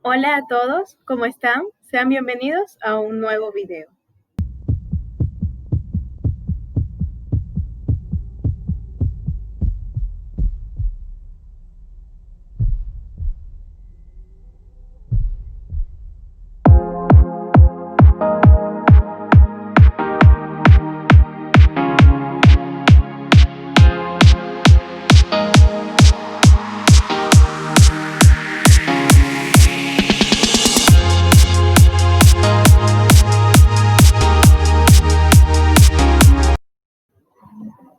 Hola a todos, ¿cómo están? Sean bienvenidos a un nuevo video.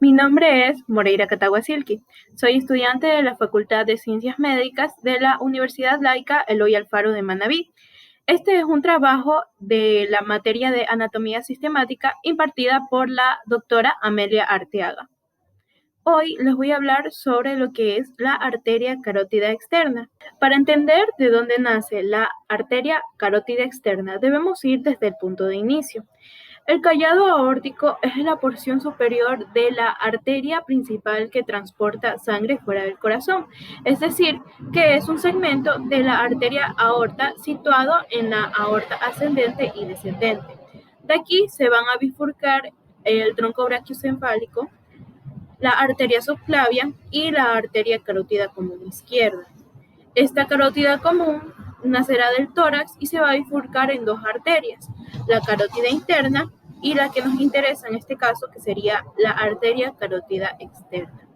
Mi nombre es Moreira Cataguasilqui. Soy estudiante de la Facultad de Ciencias Médicas de la Universidad Laica Eloy Alfaro de Manabí. Este es un trabajo de la materia de anatomía sistemática impartida por la doctora Amelia Arteaga. Hoy les voy a hablar sobre lo que es la arteria carótida externa. Para entender de dónde nace la arteria carótida externa, debemos ir desde el punto de inicio. El callado aórtico es la porción superior de la arteria principal que transporta sangre fuera del corazón, es decir, que es un segmento de la arteria aorta situado en la aorta ascendente y descendente. De aquí se van a bifurcar el tronco brachiocefálico, la arteria subclavia y la arteria carótida común izquierda. Esta carótida común nacerá del tórax y se va a bifurcar en dos arterias, la carótida interna y la que nos interesa en este caso, que sería la arteria carótida externa.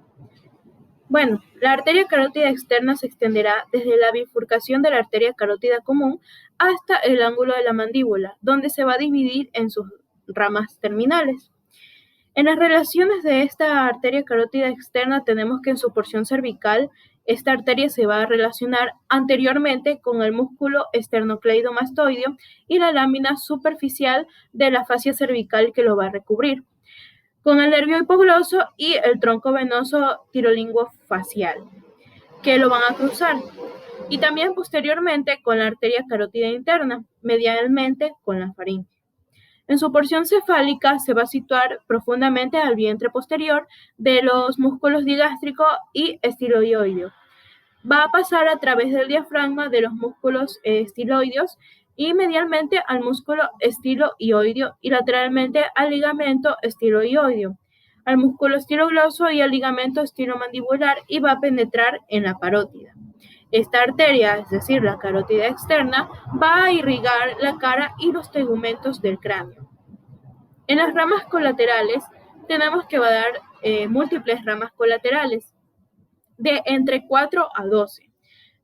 Bueno, la arteria carótida externa se extenderá desde la bifurcación de la arteria carótida común hasta el ángulo de la mandíbula, donde se va a dividir en sus ramas terminales. En las relaciones de esta arteria carótida externa tenemos que en su porción cervical esta arteria se va a relacionar anteriormente con el músculo esternocleidomastoideo y la lámina superficial de la fascia cervical que lo va a recubrir, con el nervio hipogloso y el tronco venoso tirolinguofacial que lo van a cruzar, y también posteriormente con la arteria carótida interna, medialmente con la faringe. En su porción cefálica se va a situar profundamente al vientre posterior de los músculos digástrico y estiloideo. Va a pasar a través del diafragma de los músculos estiloideos y medialmente al músculo estiloioideo y lateralmente al ligamento estiloioideo, al músculo estilogloso y al ligamento estilomandibular, y va a penetrar en la parótida. Esta arteria, es decir, la carótida externa, va a irrigar la cara y los tegumentos del cráneo. En las ramas colaterales tenemos que va a dar múltiples ramas colaterales, de entre 4 a 12.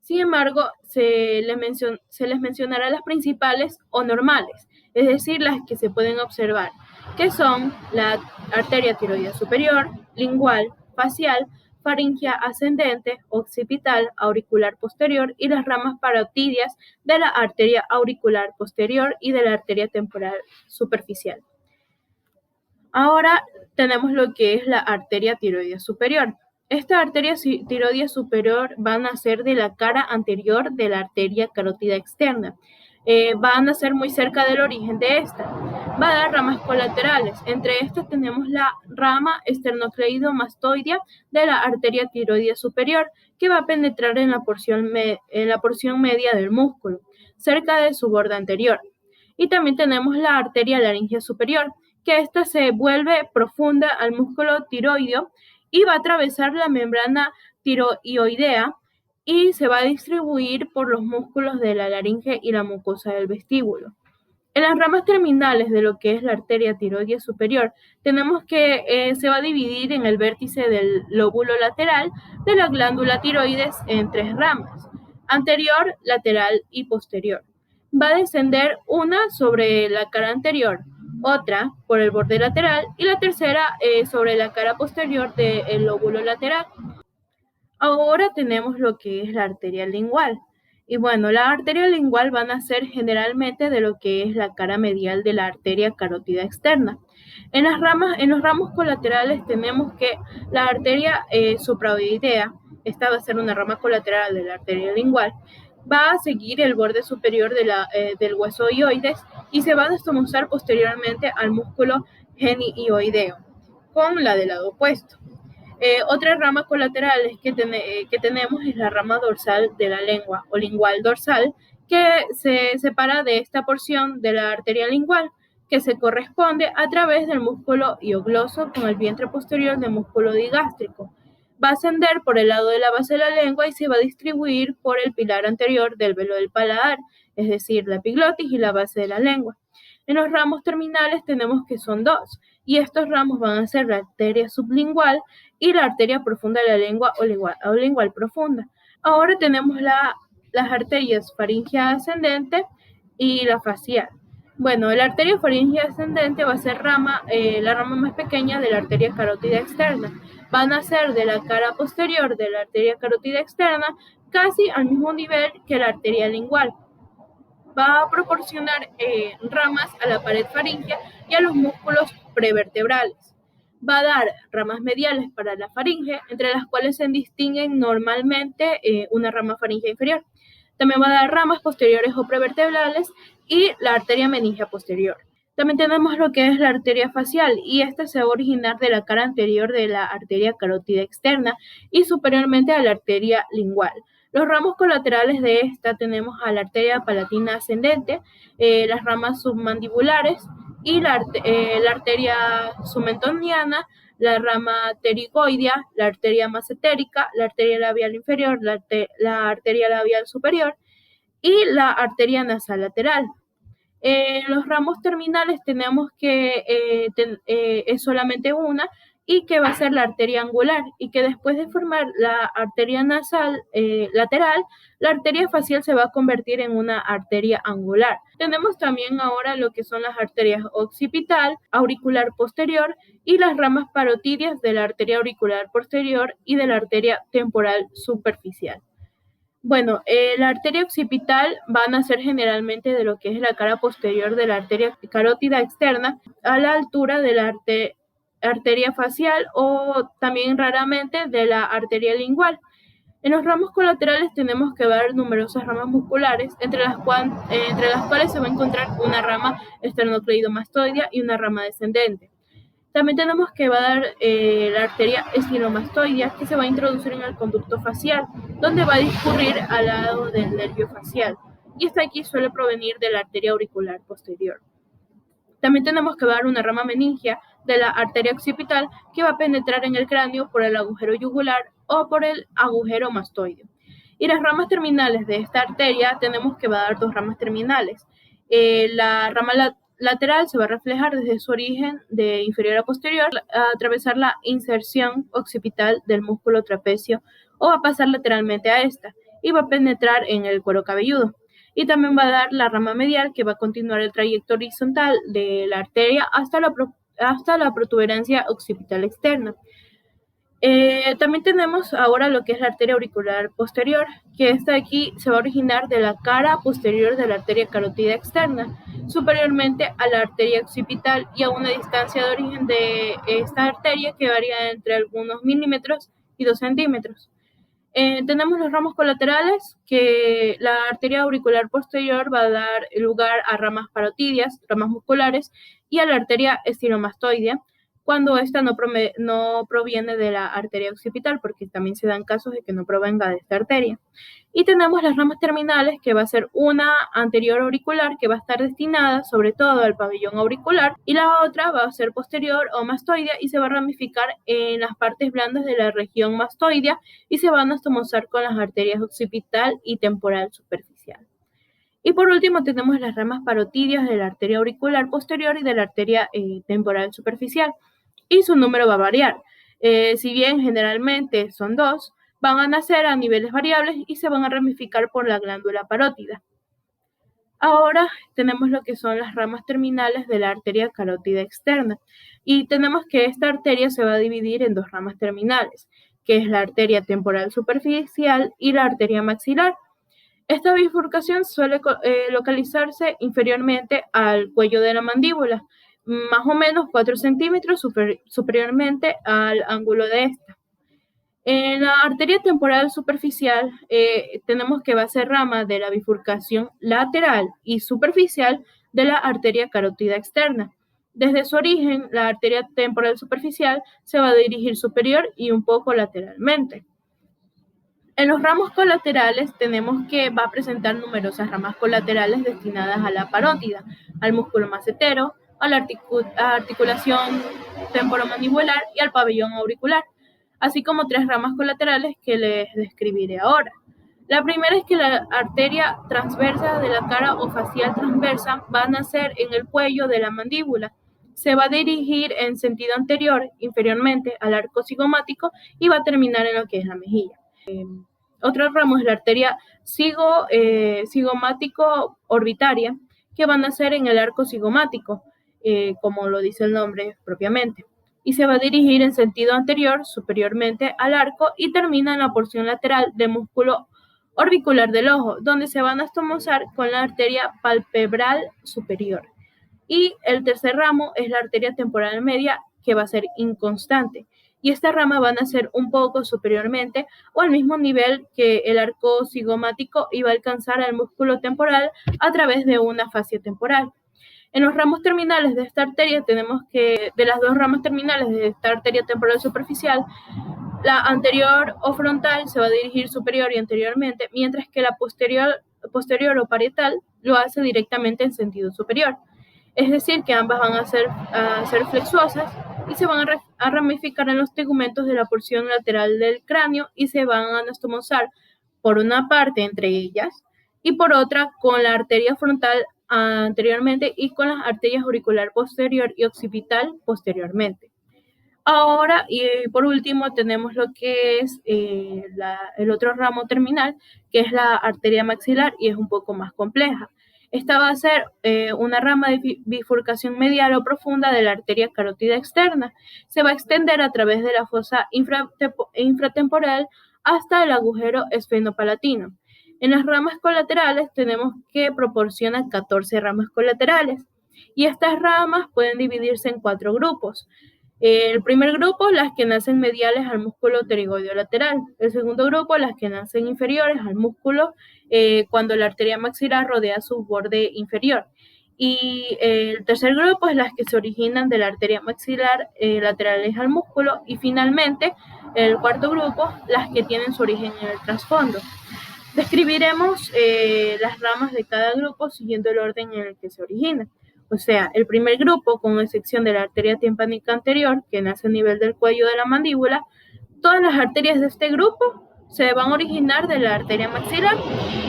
Sin embargo, se les mencionará las principales o normales, es decir, las que se pueden observar, que son la arteria tiroidea superior, lingual, facial, faringea ascendente, occipital, auricular posterior y las ramas parotidias de la arteria auricular posterior y de la arteria temporal superficial. Ahora tenemos lo que es la arteria tiroidea superior. Esta arteria tiroidea superior va a nacer de la cara anterior de la arteria carótida externa. Va a nacer muy cerca del origen de esta. Va a dar ramas colaterales. Entre estas tenemos la rama esternocleidomastoidea de la arteria tiroidea superior, que va a penetrar en la porción media del músculo, cerca de su borde anterior. Y también tenemos la arteria laringea superior, que ésta se vuelve profunda al músculo tiroideo y va a atravesar la membrana tiroidea y se va a distribuir por los músculos de la laringe y la mucosa del vestíbulo. En las ramas terminales de lo que es la arteria tiroidea superior, tenemos que se va a dividir en el vértice del lóbulo lateral de la glándula tiroides en 3 ramas, anterior, lateral y posterior. Va a descender una sobre la cara anterior, otra por el borde lateral y la tercera sobre la cara posterior del lóbulo lateral. Ahora tenemos lo que es la arteria lingual. Y bueno, la arteria lingual va a nacer generalmente de lo que es la cara medial de la arteria carótida externa. En los ramos colaterales tenemos que la arteria supraoidea, esta va a ser una rama colateral de la arteria lingual, va a seguir el borde superior del hueso ioides y se va a destomosar posteriormente al músculo genioideo, con la del lado opuesto. Otra rama colateral que tenemos es la rama dorsal de la lengua o lingual dorsal, que se separa de esta porción de la arteria lingual, que se corresponde a través del músculo hiogloso con el vientre posterior del músculo digástrico. Va a ascender por el lado de la base de la lengua y se va a distribuir por el pilar anterior del velo del paladar, es decir, la epiglotis y la base de la lengua. En los ramos terminales tenemos que son dos, y estos ramos van a ser la arteria sublingual y la arteria profunda de la lengua o lingual profunda. Ahora tenemos las arterias faríngea ascendente y la facial. Bueno, la arteria faríngea ascendente va a ser la rama más pequeña de la arteria carótida externa. Van a ser de la cara posterior de la arteria carótida externa casi al mismo nivel que la arteria lingual. Va a proporcionar ramas a la pared faríngea y a los músculos prevertebrales. Va a dar ramas mediales para la faringe, entre las cuales se distinguen normalmente una rama faríngea inferior. También va a dar ramas posteriores o prevertebrales y la arteria meningia posterior. También tenemos lo que es la arteria facial, y esta se va a originar de la cara anterior de la arteria carótida externa y superiormente a la arteria lingual. Los ramos colaterales de esta tenemos a la arteria palatina ascendente, las ramas submandibulares y la arteria submentoniana, la rama pterigoidea, la arteria masentérica, la arteria labial inferior, la arteria labial superior y la arteria nasal lateral. Los ramos terminales tenemos que es solamente una, y que va a ser la arteria angular, y que después de formar la arteria nasal lateral, la arteria facial se va a convertir en una arteria angular. Tenemos también ahora lo que son las arterias occipital, auricular posterior y las ramas parotidias de la arteria auricular posterior y de la arteria temporal superficial. Bueno, la arteria occipital va a nacer generalmente de lo que es la cara posterior de la arteria carótida externa a la altura de la arteria facial, o también raramente de la arteria lingual. En los ramos colaterales tenemos que ver numerosas ramas musculares, entre las cuales se va a encontrar una rama esternocleidomastoidea y una rama descendente. También tenemos que va a dar la arteria estilomastoidea, que se va a introducir en el conducto facial, donde va a discurrir al lado del nervio facial, y esta aquí suele provenir de la arteria auricular posterior. También tenemos que dar una rama meningia de la arteria occipital, que va a penetrar en el cráneo por el agujero yugular o por el agujero mastoideo. Y las ramas terminales de esta arteria tenemos que va a dar dos ramas terminales. La rama lateral se va a reflejar desde su origen de inferior a posterior, a atravesar la inserción occipital del músculo trapecio, o va a pasar lateralmente a esta y va a penetrar en el cuero cabelludo. Y también va a dar la rama medial, que va a continuar el trayecto horizontal de la arteria hasta la protuberancia occipital externa. También tenemos ahora lo que es la arteria auricular posterior, que esta aquí se va a originar de la cara posterior de la arteria carótida externa, superiormente a la arteria occipital, y a una distancia de origen de esta arteria que varía entre algunos milímetros y 2 centímetros. Tenemos los ramos colaterales, que la arteria auricular posterior va a dar lugar a ramas parotidias, ramas musculares, y a la arteria estilomastoidea, cuando esta no proviene de la arteria occipital, porque también se dan casos de que no provenga de esta arteria. Y tenemos las ramas terminales, que va a ser una anterior auricular, que va a estar destinada sobre todo al pabellón auricular, y la otra va a ser posterior o mastoidea, y se va a ramificar en las partes blandas de la región mastoidea, y se van a estomosar con las arterias occipital y temporal superficial. Y por último tenemos las ramas parotidias de la arteria auricular posterior y de la arteria temporal superficial, y su número va a variar. Si bien generalmente son dos, van a nacer a niveles variables y se van a ramificar por la glándula parótida. Ahora tenemos lo que son las ramas terminales de la arteria carótida externa, y tenemos que esta arteria se va a dividir en dos ramas terminales, que es la arteria temporal superficial y la arteria maxilar. Esta bifurcación suele localizarse inferiormente al cuello de la mandíbula, más o menos 4 centímetros superiormente al ángulo de esta. En la arteria temporal superficial tenemos que va a ser rama de la bifurcación lateral y superficial de la arteria carótida externa. Desde su origen, la arteria temporal superficial se va a dirigir superior y un poco lateralmente. En los ramos colaterales tenemos que va a presentar numerosas ramas colaterales destinadas a la parótida, al músculo macetero, a la articulación temporomandibular y al pabellón auricular, así como 3 ramas colaterales que les describiré ahora. La primera es que la arteria transversa de la cara o facial transversa va a nacer en el cuello de la mandíbula. Se va a dirigir en sentido anterior, inferiormente, al arco cigomático y va a terminar en lo que es la mejilla. Otro ramo es la arteria cigomático-orbitaria, que van a nacer en el arco cigomático, como lo dice el nombre propiamente, y se va a dirigir en sentido anterior, superiormente al arco, y termina en la porción lateral del músculo orbicular del ojo, donde se van a estomosar con la arteria palpebral superior. Y el tercer ramo es la arteria temporal media, que va a ser inconstante. Y esta rama va a nacer un poco superiormente o al mismo nivel que el arco cigomático y va a alcanzar al músculo temporal a través de una fascia temporal. En los ramos terminales de esta arteria tenemos que, de las 2 ramas terminales de esta arteria temporal superficial, la anterior o frontal se va a dirigir superior y anteriormente, mientras que la posterior o parietal lo hace directamente en sentido superior. Es decir, que ambas van a ser flexuosas y se van a ramificar en los tegumentos de la porción lateral del cráneo y se van a anastomosar por una parte entre ellas y por otra con la arteria frontal anteriormente y con las arterias auricular posterior y occipital posteriormente. Ahora, y por último, tenemos lo que es el otro ramo terminal, que es la arteria maxilar, y es un poco más compleja. Esta va a ser una rama de bifurcación medial o profunda de la arteria carótida externa. Se va a extender a través de la fosa infratemporal hasta el agujero esfenopalatino. En las ramas colaterales tenemos que proporcionan 14 ramas colaterales, y estas ramas pueden dividirse en 4 grupos. El primer grupo, las que nacen mediales al músculo pterigoideo lateral. El segundo grupo, las que nacen inferiores al músculo cuando la arteria maxilar rodea su borde inferior. Y el tercer grupo es las que se originan de la arteria maxilar laterales al músculo. Y finalmente, el cuarto grupo, las que tienen su origen en el trasfondo. Describiremos las ramas de cada grupo siguiendo el orden en el que se originan. O sea, el primer grupo, con excepción de la arteria timpánica anterior, que nace a nivel del cuello de la mandíbula, todas las arterias de este grupo se van a originar de la arteria maxilar,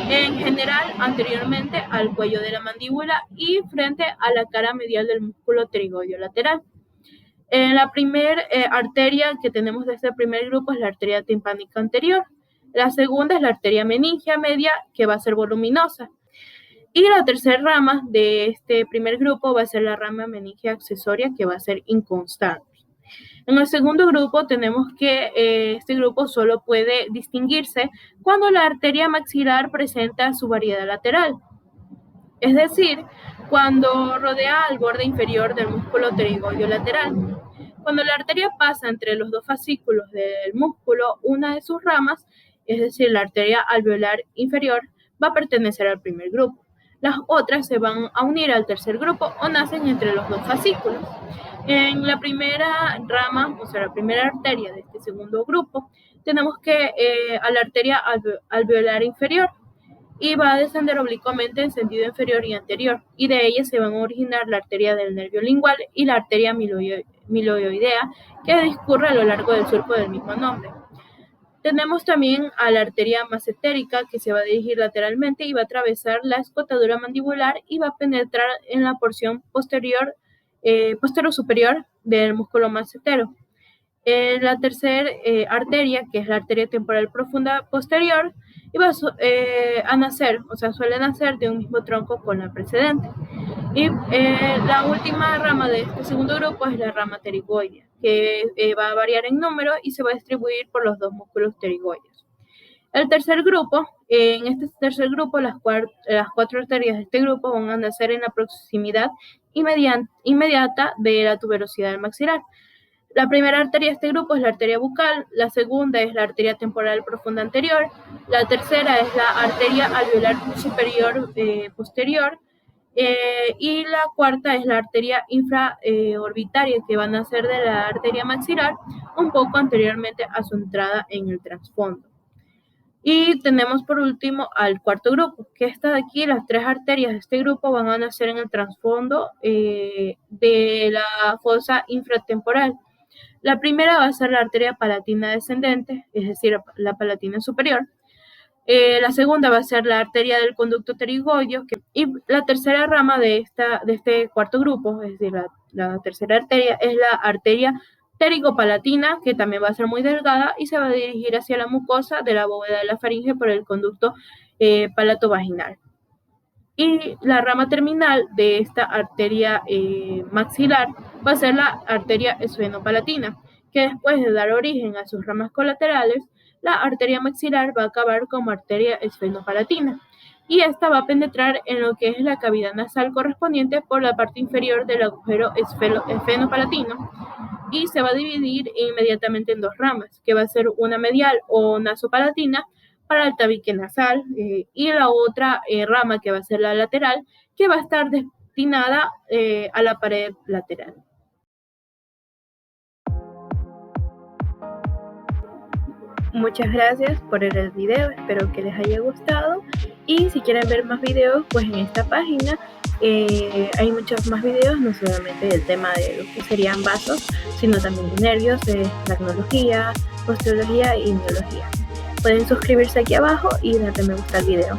en general anteriormente al cuello de la mandíbula y frente a la cara medial del músculo pterigoideo lateral. La primera arteria que tenemos de este primer grupo es la arteria timpánica anterior. La segunda es la arteria meningia media, que va a ser voluminosa. Y la tercera rama de este primer grupo va a ser la rama meningia accesoria, que va a ser inconstante. En el segundo grupo tenemos que este grupo solo puede distinguirse cuando la arteria maxilar presenta su variedad lateral. Es decir, cuando rodea al borde inferior del músculo pterigoideo lateral. Cuando la arteria pasa entre los 2 fascículos del músculo, una de sus ramas, es decir, la arteria alveolar inferior, va a pertenecer al primer grupo. Las otras se van a unir al tercer grupo o nacen entre los 2 fascículos. En la primera rama, o sea, la primera arteria de este segundo grupo, tenemos que a la arteria alveolar inferior, y va a descender oblicuamente en sentido inferior y anterior, y de ella se van a originar la arteria del nervio lingual y la arteria miloioidea, que discurre a lo largo del surco del mismo nombre. Tenemos también a la arteria macetérica, que se va a dirigir lateralmente y va a atravesar la escotadura mandibular y va a penetrar en la porción posterior superior del músculo macetero. La tercera arteria, que es la arteria temporal profunda posterior, y va a nacer, o sea, suele nacer de un mismo tronco con la precedente. Y la última rama de este segundo grupo es la rama pterigoidea, que va a variar en número y se va a distribuir por los 2 músculos pterigoideos. El tercer grupo, en este tercer grupo, las 4 arterias de este grupo van a nacer en la proximidad inmediata de la tuberosidad del maxilar. La primera arteria de este grupo es la arteria bucal, la segunda es la arteria temporal profunda anterior, la tercera es la arteria alveolar superior posterior, y la cuarta es la arteria infraorbitaria, que va a nacer de la arteria maxilar un poco anteriormente a su entrada en el trasfondo. Y tenemos por último al cuarto grupo, que está de aquí, las tres arterias de este grupo van a nacer en el trasfondo de la fosa infratemporal. La primera va a ser la arteria palatina descendente, es decir, la palatina superior. La segunda va a ser la arteria del conducto pterigoideo, y la tercera rama de este cuarto grupo, es decir, la tercera arteria, es la arteria pterigopalatina, que también va a ser muy delgada y se va a dirigir hacia la mucosa de la bóveda de la faringe por el conducto palatovaginal. Y la rama terminal de esta arteria maxilar va a ser la arteria esfenopalatina, que después de dar origen a sus ramas colaterales, la arteria maxilar va a acabar como arteria esfenopalatina. Y esta va a penetrar en lo que es la cavidad nasal correspondiente por la parte inferior del agujero esfenopalatino y se va a dividir inmediatamente en dos ramas, que va a ser una medial o nasopalatina para el tabique nasal y la otra rama que va a ser la lateral, que va a estar destinada a la pared lateral. Muchas gracias por ver el video, espero que les haya gustado y si quieren ver más videos, pues en esta página hay muchos más videos, no solamente del tema de lo que serían vasos, sino también de nervios, de tecnología, osteología y neurología. Pueden suscribirse aquí abajo y darle me gusta al video.